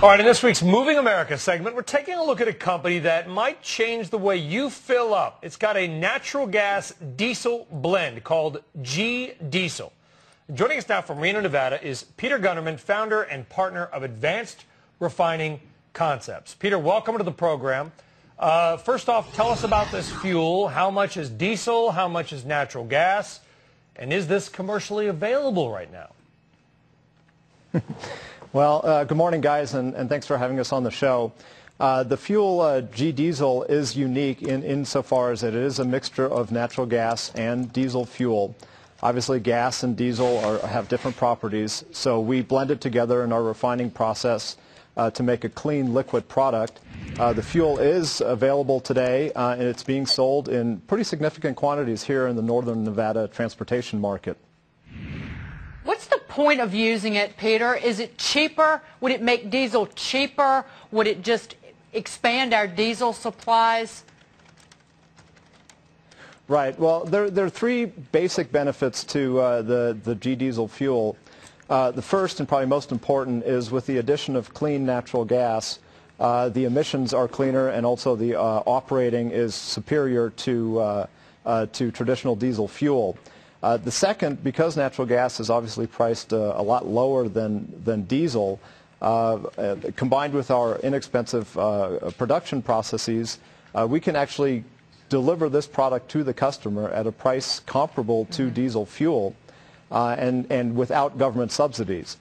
All right, in this week's Moving America segment, we're taking a look at a company that might change the way you fill up. It's got a natural gas diesel blend called GDiesel. Joining us now from Reno, Nevada is Peter Gunnerman, founder and partner of Advanced Refining Concepts. Peter, welcome to the program. First off, tell us about this fuel. How much is diesel? How much is natural gas? And is this commercially available right now? Well, good morning, guys, and thanks for having us on the show. The fuel GDiesel is unique insofar as it is a mixture of natural gas and diesel fuel. Obviously, gas and diesel have different properties, so we blend it together in our refining process to make a clean liquid product. The fuel is available today, and it's being sold in pretty significant quantities here in the northern Nevada transportation market. What's the point of using it, Peter? Is it cheaper? Would it make diesel cheaper? Would it just expand our diesel supplies? Right. Well, there are three basic benefits to the GDiesel fuel. The first and probably most important is with the addition of clean natural gas, the emissions are cleaner and also the operating is superior to traditional diesel fuel. The second, because natural gas is obviously priced a lot lower than diesel, combined with our inexpensive production processes, we can actually deliver this product to the customer at a price comparable to diesel fuel and without government subsidies.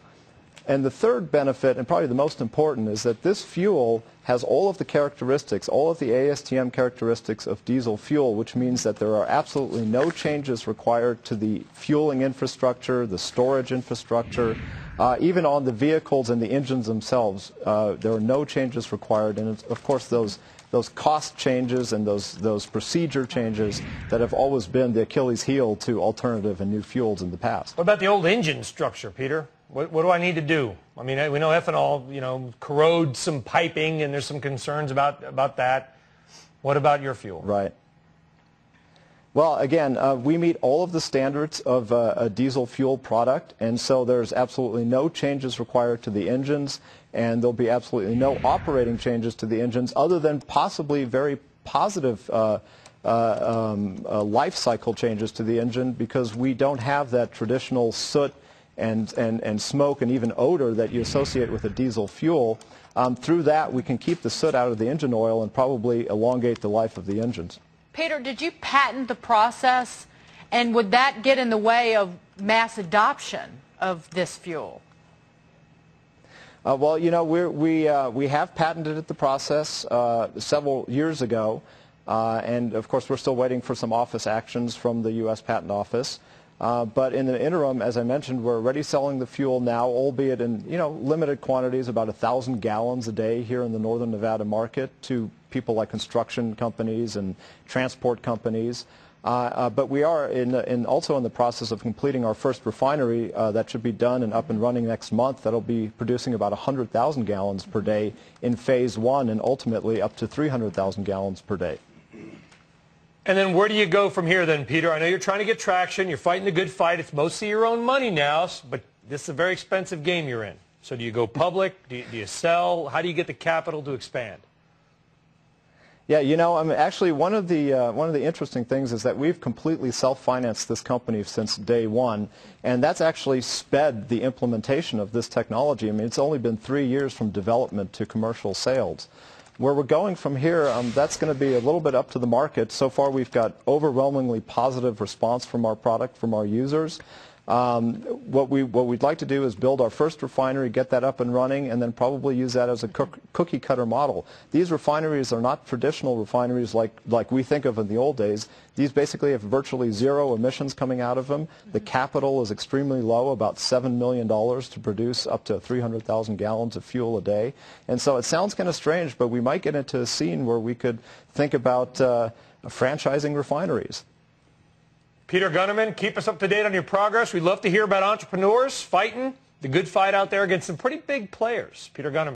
And the third benefit, and probably the most important, is that this fuel has all of the characteristics, all of the ASTM characteristics of diesel fuel, which means that there are absolutely no changes required to the fueling infrastructure, the storage infrastructure, even on the vehicles and the engines themselves. There are no changes required, and of course those cost changes and those procedure changes that have always been the Achilles heel to alternative and new fuels in the past. What about the old engine structure, Peter? What do I need to do? I mean, we know ethanol, corrodes some piping, and there's some concerns about that. What about your fuel? Right. Well, again, we meet all of the standards of a diesel fuel product, and so there's absolutely no changes required to the engines, and there'll be absolutely no operating changes to the engines other than possibly very positive life cycle changes to the engine, because we don't have that traditional soot and smoke and even odor that you associate with a diesel fuel. Through that, we can keep the soot out of the engine oil and probably elongate the life of the engines. Peter, did you patent the process, and would that get in the way of mass adoption of this fuel? Well, we have patented the process several years ago, and of course we're still waiting for some office actions from the U.S. Patent Office. But in the interim, as I mentioned, we're already selling the fuel now, albeit in limited quantities, about 1,000 gallons a day here in the northern Nevada market to people like construction companies and transport companies. But we are also in the process of completing our first refinery that should be done and up and running next month. That'll be producing about 100,000 gallons per day in phase one, and ultimately up to 300,000 gallons per day. And then where do you go from here then, Peter? I know you're trying to get traction. You're fighting the good fight. It's mostly your own money now, but this is a very expensive game you're in. So do you go public? Do you sell? How do you get the capital to expand? Yeah, I mean, actually, one of the interesting things is that we've completely self-financed this company since day one, and that's actually sped the implementation of this technology. I mean, it's only been 3 years from development to commercial sales. Where we're going from here, that's going to be a little bit up to the market. So far, we've got overwhelmingly positive response from our product, from our users. What we'd like to do is build our first refinery, get that up and running, and then probably use that as a cookie cutter model. These refineries are not traditional refineries like we think of in the old days. These basically have virtually zero emissions coming out of them. The capital is extremely low, about $7 million to produce up to 300,000 gallons of fuel a day. And so it sounds kind of strange, but we might get into a scene where we could think about franchising refineries. Peter Gunnerman, keep us up to date on your progress. We'd love to hear about entrepreneurs fighting the good fight out there against some pretty big players. Peter Gunnerman.